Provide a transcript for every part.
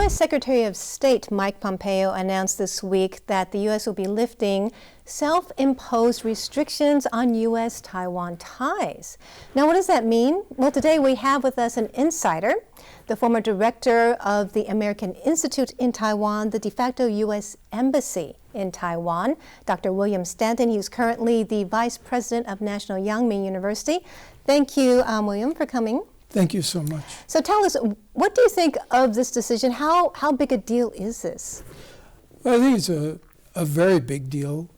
U.S. Secretary of State Mike Pompeo announced this week that the U.S. will be lifting self-imposed restrictions on US-Taiwan ties. Now, what does that mean? Well, today we have with us an insider, the former director of the American Institute in Taiwan, the de facto U.S. Embassy in Taiwan, Dr. William Stanton. He's currently the Vice President of National Yangming University. Thank you, William, for coming. Thank you so much. So tell us, what do you think of this decision? How big a deal is this? Well, I think it's a very big deal.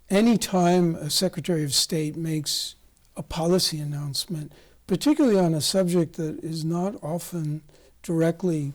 Anytime a Secretary of State makes a policy announcement, particularly on a subject that is not often directly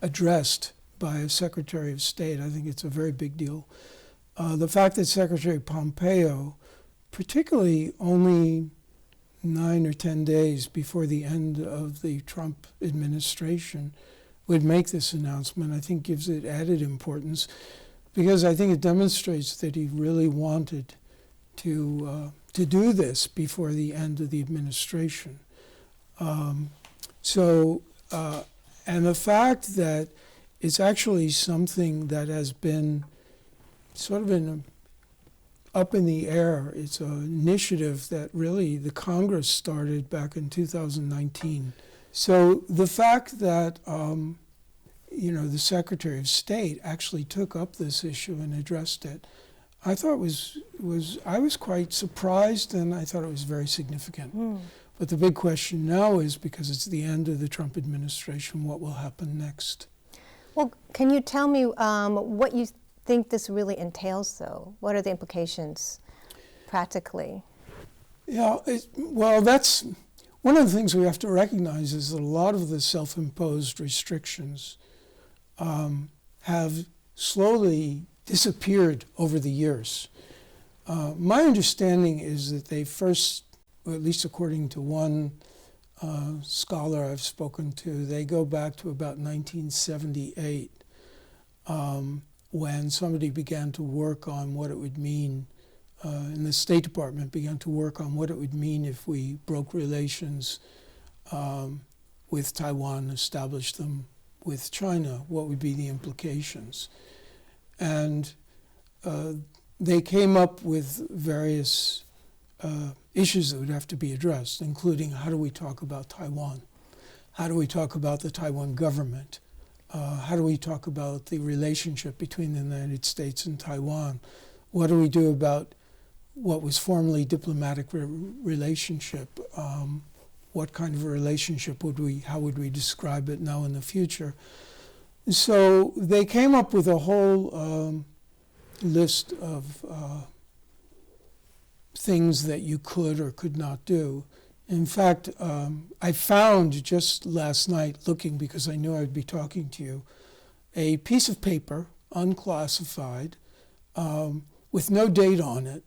addressed by a Secretary of State, I think it's a very big deal. The fact that Secretary Pompeo, particularly only 9 or 10 days before the end of the Trump administration, would make this announcement, I think gives it added importance, because I think it demonstrates that he really wanted to do this before the end of the administration. And the fact that it's actually something that has been sort of up in the air. It's an initiative that really the Congress started back in 2019. So the fact that the Secretary of State actually took up this issue and addressed it, I thought I was quite surprised, and I thought it was very significant. But the big question now is, because it's the end of the Trump administration, what will happen next? Well, can you tell me what you think this really entails, though? What are the implications practically? Yeah, well, that's one of the things we have to recognize, is that a lot of the self-imposed restrictions have slowly disappeared over the years. My understanding is that they first, or at least according to one scholar I've spoken to, they go back to about 1978, when somebody began to work on what it would mean, and the State Department began to work on what it would mean if we broke relations with Taiwan, established them with China, what would be the implications. And they came up with various issues that would have to be addressed, including how do we talk about Taiwan? How do we talk about the Taiwan government? How do we talk about the relationship between the United States and Taiwan? What do we do about what was formerly diplomatic relationship? What kind of a relationship how would we describe it now in the future? So they came up with a whole list of things that you could or could not do. In fact, I found just last night, looking because I knew I would be talking to you, a piece of paper, unclassified, with no date on it,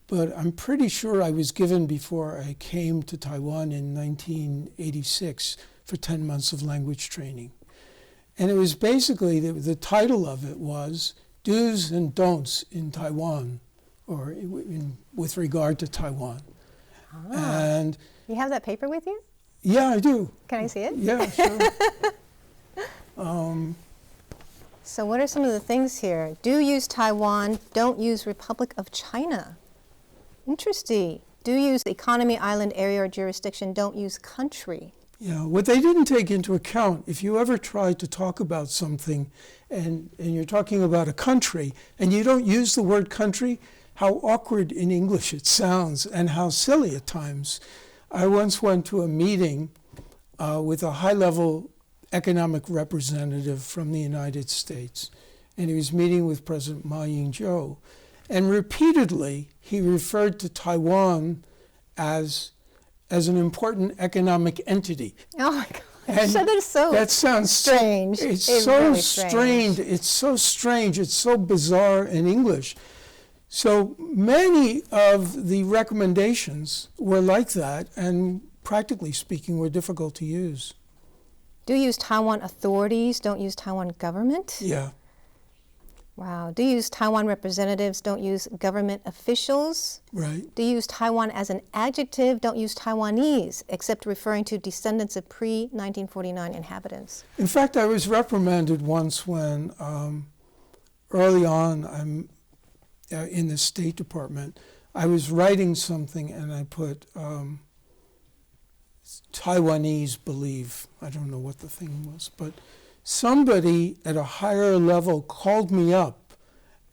but I'm pretty sure I was given before I came to Taiwan in 1986 for 10 months of language training. And it was basically, the title of it was Do's and Don'ts in Taiwan, or with regard to Taiwan. And you have that paper with you? Yeah, I do. Can I see it? Yeah, sure. So what are some of the things here? Do use Taiwan, don't use Republic of China. Interesting. Do use economy, island, area, or jurisdiction, don't use country. Yeah, what they didn't take into account, if you ever try to talk about something and you're talking about a country and you don't use the word country, how awkward in English it sounds and how silly at times. I once went to a meeting with a high-level economic representative from the United States, and he was meeting with President Ma Ying-jeou, and repeatedly he referred to Taiwan as an important economic entity. Oh my gosh, that is so that sounds strange. It's so really strange. It's so strange. It's so bizarre in English. So many of the recommendations were like that, and practically speaking, were difficult to use. Do use Taiwan authorities, don't use Taiwan government? Yeah. Wow. Do you use Taiwan representatives? Don't use government officials? Right. Do you use Taiwan as an adjective? Don't use Taiwanese, except referring to descendants of pre-1949 inhabitants. In fact, I was reprimanded once when early on I'm in the State Department. I was writing something and I put Taiwanese believe. I don't know what the thing was, but somebody at a higher level called me up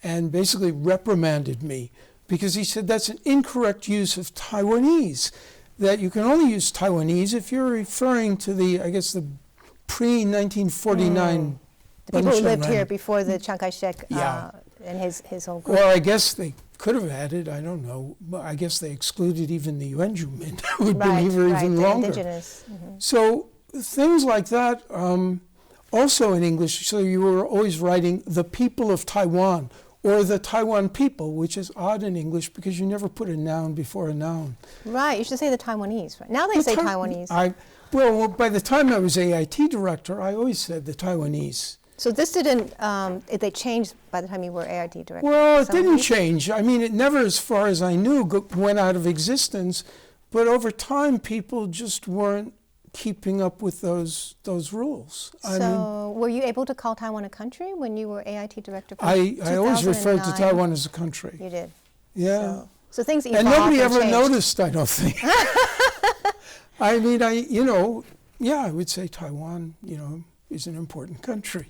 and basically reprimanded me because he said that's an incorrect use of Taiwanese, that you can only use Taiwanese if you're referring to the pre-1949 the people who lived here before the Chiang Kai-shek and his whole group. Well, I guess they could have added, I don't know, but I guess they excluded even the Yuanjumin who had been here even longer. Indigenous. Mm-hmm. So things like that, also in English, so you were always writing the people of Taiwan or the Taiwan people, which is odd in English because you never put a noun before a noun. Right, you should say the Taiwanese. Right? Now they say Taiwanese. Well, by the time I was AIT director, I always said the Taiwanese. So this didn't, they changed by the time you were AIT director? Well, it didn't change. I mean, it never, as far as I knew, went out of existence. But over time, people just weren't keeping up with those rules. So were you able to call Taiwan a country when you were AIT director? I always referred to Taiwan as a country. You did? Yeah. So things evolved and nobody ever changed. noticed, I don't think. I mean, I would say Taiwan, is an important country.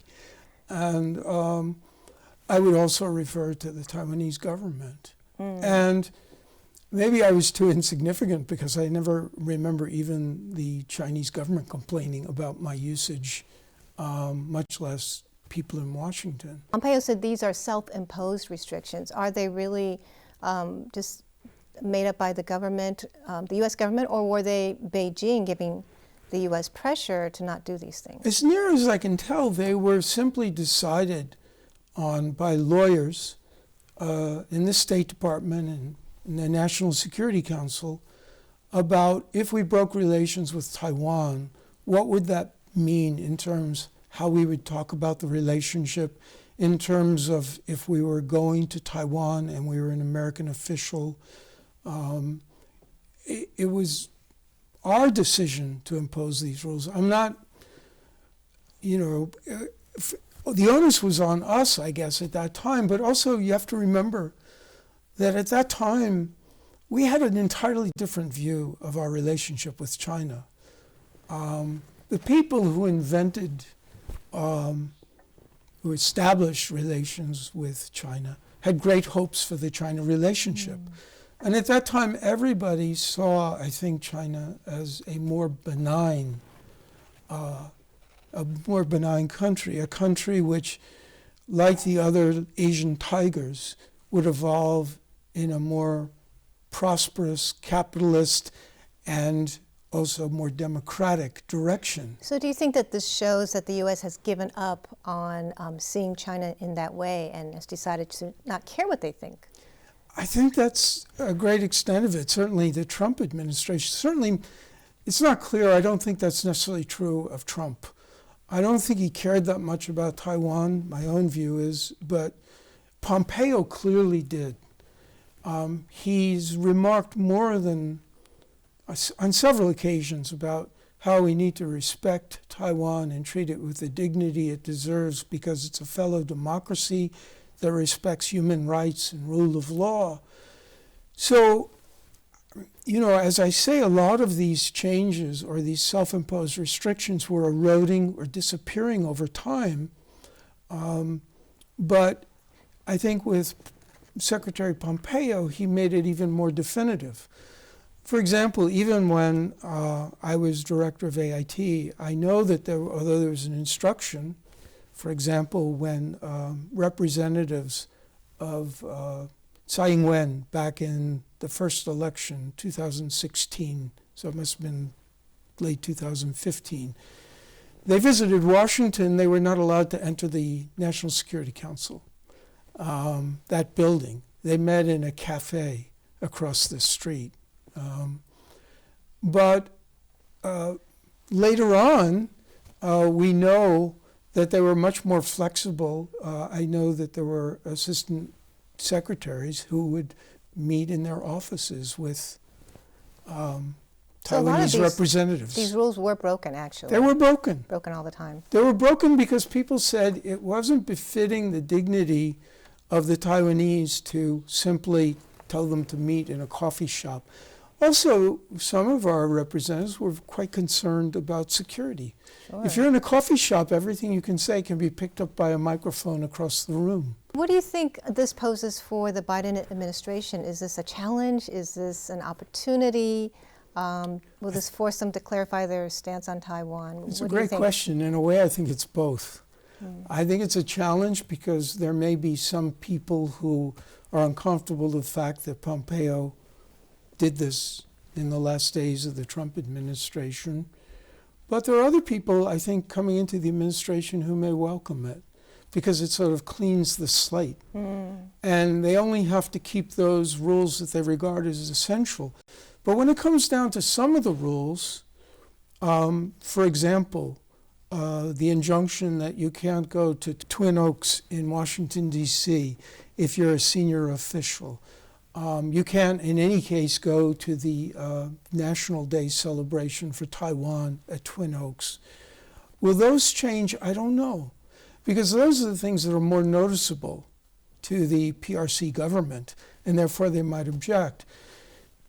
And I would also refer to the Taiwanese government. And maybe I was too insignificant because I never remember even the Chinese government complaining about my usage, much less people in Washington. Pompeo said these are self-imposed restrictions. Are they really just made up by the government, the U.S. government, or were they Beijing giving the U.S. pressure to not do these things? As near as I can tell, they were simply decided on by lawyers in the State Department and in the National Security Council about if we broke relations with Taiwan, what would that mean in terms how we would talk about the relationship, in terms of if we were going to Taiwan and we were an American official. It was our decision to impose these rules. I'm not, the onus was on us, I guess, at that time, but also you have to remember that at that time, we had an entirely different view of our relationship with China. The people who invented, who established relations with China had great hopes for the China relationship. And at that time, everybody saw, I think, China as a more benign country, a country which, like the other Asian tigers, would evolve in a more prosperous, capitalist, and also more democratic direction. So do you think that this shows that the U.S. has given up on seeing China in that way and has decided to not care what they think? I think that's a great extent of it. Certainly the Trump administration, certainly it's not clear. I don't think that's necessarily true of Trump. I don't think he cared that much about Taiwan, my own view is, but Pompeo clearly did. He's remarked more than, on several occasions, about how we need to respect Taiwan and treat it with the dignity it deserves because it's a fellow democracy that respects human rights and rule of law. So, as I say, a lot of these changes or these self-imposed restrictions were eroding or disappearing over time. But I think with Secretary Pompeo, he made it even more definitive. For example, even when I was director of AIT, I know that although there was an instruction, for example, when representatives of Tsai Ing-wen back in the first election, 2016, so it must have been late 2015, they visited Washington. They were not allowed to enter the National Security Council, that building. They met in a cafe across the street. But later on, we know that they were much more flexible. I know that there were assistant secretaries who would meet in their offices with Taiwanese representatives. These rules were broken, actually. They were broken. Broken all the time. They were broken because people said it wasn't befitting the dignity of the Taiwanese to simply tell them to meet in a coffee shop. Also, some of our representatives were quite concerned about security. Sure. If you're in a coffee shop, everything you can say can be picked up by a microphone across the room. What do you think this poses for the Biden administration? Is this a challenge? Is this an opportunity? Will this force them to clarify their stance on Taiwan? It's a great question. In a way, I think it's both. I think it's a challenge because there may be some people who are uncomfortable with the fact that Pompeo did this in the last days of the Trump administration. But there are other people, I think, coming into the administration who may welcome it because it sort of cleans the slate. And they only have to keep those rules that they regard as essential. But when it comes down to some of the rules, for example, the injunction that you can't go to Twin Oaks in Washington, D.C. if you're a senior official. You can't, in any case, go to the National Day celebration for Taiwan at Twin Oaks. Will those change? I don't know. Because those are the things that are more noticeable to the PRC government, and therefore they might object.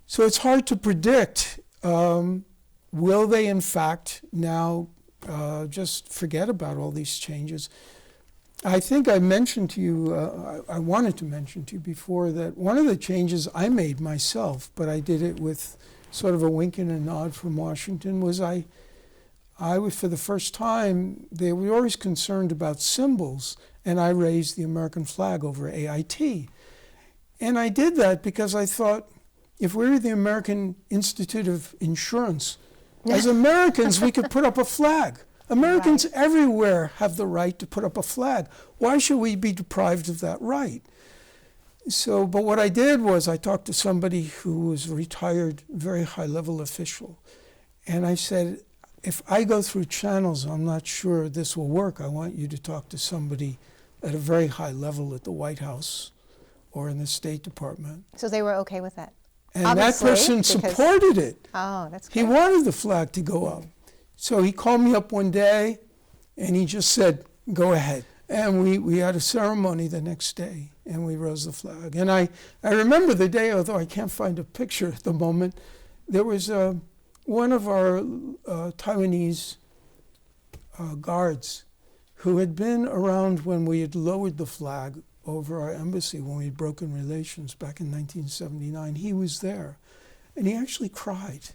So it's hard to predict. Will they, in fact, now just forget about all these changes? I think I mentioned to you, I wanted to mention to you before that one of the changes I made myself, but I did it with sort of a wink and a nod from Washington, was I was, for the first time, they were always concerned about symbols, and I raised the American flag over AIT. And I did that because I thought, if we were the American Institute of Insurance, as Americans, we could put up a flag. Americans everywhere have the right to put up a flag. Why should we be deprived of that right? So, but what I did was I talked to somebody who was a retired, very high-level official. And I said, if I go through channels, I'm not sure this will work. I want you to talk to somebody at a very high level at the White House or in the State Department. So they were okay with that? And obviously, that person supported it. Oh, that's good. He wanted the flag to go up. So he called me up one day, and he just said, go ahead. And we had a ceremony the next day, and we rose the flag. And I remember the day, although I can't find a picture at the moment, there was one of our Taiwanese guards who had been around when we had lowered the flag over our embassy when we had broken relations back in 1979. He was there, and he actually cried.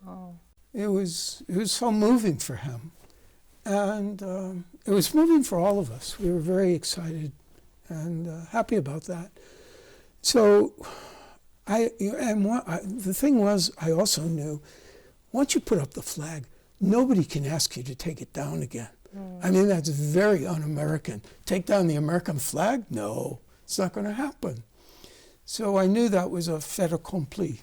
Oh. It was so moving for him, and it was moving for all of us. We were very excited and happy about that. So, the thing was, I also knew, once you put up the flag, nobody can ask you to take it down again. I mean, that's very un-American. Take down the American flag? No, it's not going to happen. So I knew that was a fait accompli.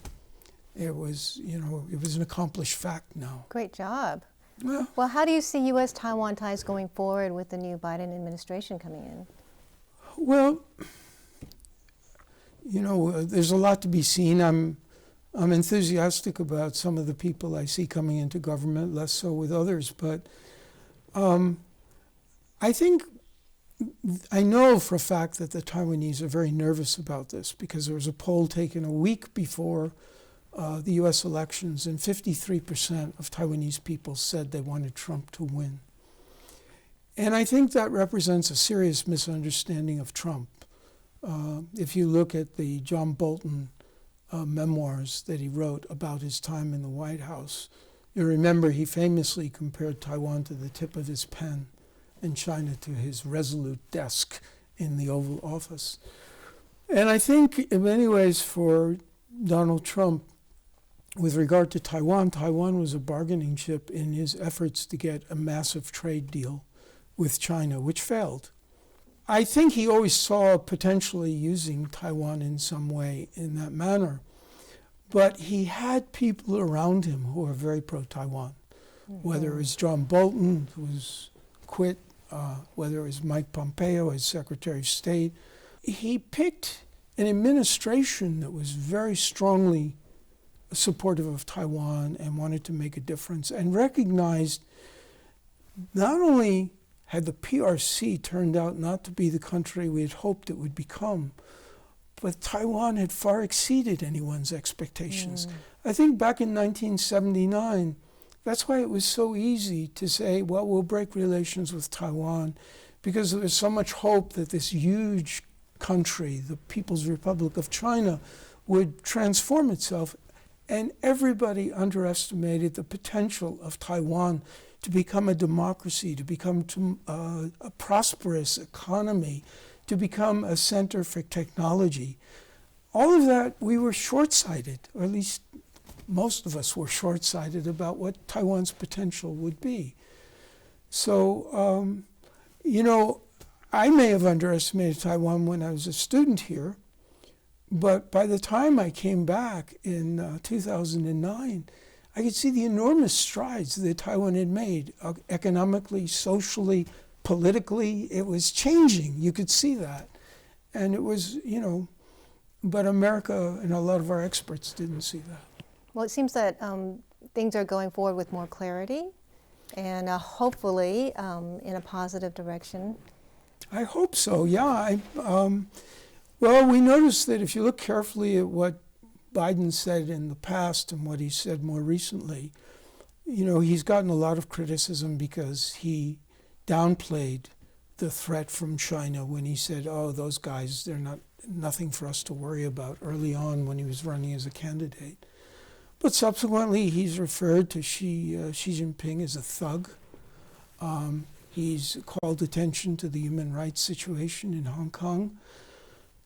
It was, it was an accomplished fact now. Great job. Well, how do you see US-Taiwan ties going forward with the new Biden administration coming in? Well, there's a lot to be seen. I'm enthusiastic about some of the people I see coming into government, less so with others, but I know for a fact that the Taiwanese are very nervous about this because there was a poll taken a week before the U.S. elections, and 53% of Taiwanese people said they wanted Trump to win. And I think that represents a serious misunderstanding of Trump. If you look at the John Bolton memoirs that he wrote about his time in the White House, you remember he famously compared Taiwan to the tip of his pen and China to his resolute desk in the Oval Office. And I think in many ways for Donald Trump, with regard to Taiwan, Taiwan was a bargaining chip in his efforts to get a massive trade deal with China, which failed. I think he always saw potentially using Taiwan in some way in that manner. But he had people around him who were very pro-Taiwan, whether it was John Bolton, who was quit whether it was Mike Pompeo as Secretary of State. He picked an administration that was very strongly supportive of Taiwan and wanted to make a difference, and recognized not only had the PRC turned out not to be the country we had hoped it would become, but Taiwan had far exceeded anyone's expectations. I think back in 1979, that's why it was so easy to say, well, we'll break relations with Taiwan, because there was so much hope that this huge country, the People's Republic of China, would transform itself. And everybody underestimated the potential of Taiwan to become a democracy, to become a prosperous economy, to become a center for technology. All of that, we were short-sighted, or at least most of us were short-sighted about what Taiwan's potential would be. So, I may have underestimated Taiwan when I was a student here, but by the time I came back in 2009, I could see the enormous strides that Taiwan had made, economically, socially, politically. It was changing. You could see that. And it was, but America and a lot of our experts didn't see that. Well, it seems that things are going forward with more clarity and hopefully in a positive direction. I hope so, yeah. Well, we noticed that if you look carefully at what Biden said in the past and what he said more recently, he's gotten a lot of criticism because he downplayed the threat from China when he said, oh, those guys, they're nothing for us to worry about, early on when he was running as a candidate. But subsequently, he's referred to Xi Jinping as a thug. He's called attention to the human rights situation in Hong Kong.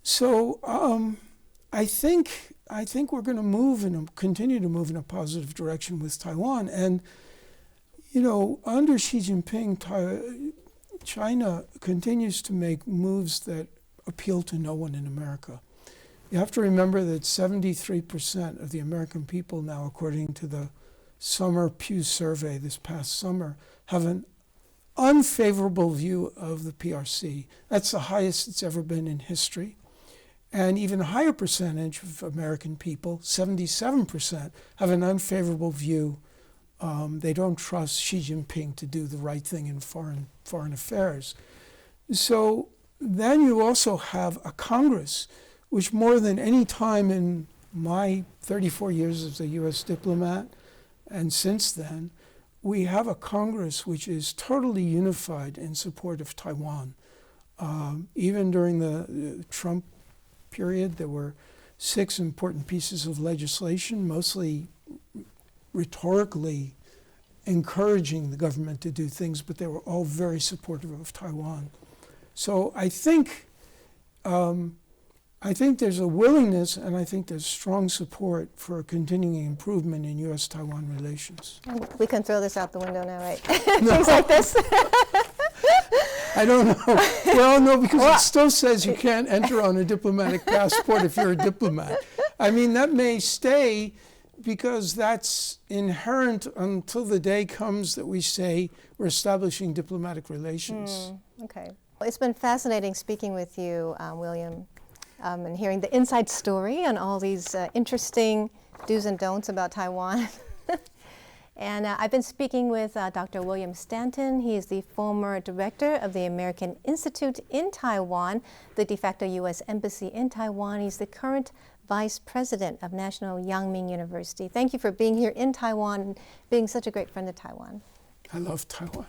So I think we're going to move and continue to move in a positive direction with Taiwan. And, under Xi Jinping, China continues to make moves that appeal to no one in America. You have to remember that 73% of the American people now, according to the summer Pew survey this past summer, have an unfavorable view of the PRC. That's the highest it's ever been in history. And even a higher percentage of American people, 77%, have an unfavorable view. They don't trust Xi Jinping to do the right thing in foreign affairs. So then you also have a Congress, which more than any time in my 34 years as a U.S. diplomat, and since then, we have a Congress which is totally unified in support of Taiwan. Even during the Trump period, there were 6 important pieces of legislation, mostly rhetorically encouraging the government to do things, but they were all very supportive of Taiwan. So I think there's a willingness, and I think there's strong support for a continuing improvement in US-Taiwan relations. And we can throw this out the window now, right? Things like this? I don't know. Well, no, because it still says you can't enter on a diplomatic passport if you're a diplomat. I mean, that may stay because that's inherent until the day comes that we say we're establishing diplomatic relations. Okay. Well, it's been fascinating speaking with you, William, and hearing the inside story on all these interesting do's and don'ts about Taiwan. And I've been speaking with Dr. William Stanton. He is the former director of the American Institute in Taiwan, the de facto U.S. Embassy in Taiwan. He's the current vice president of National Yangming University. Thank you for being here in Taiwan and being such a great friend of Taiwan. I love Taiwan.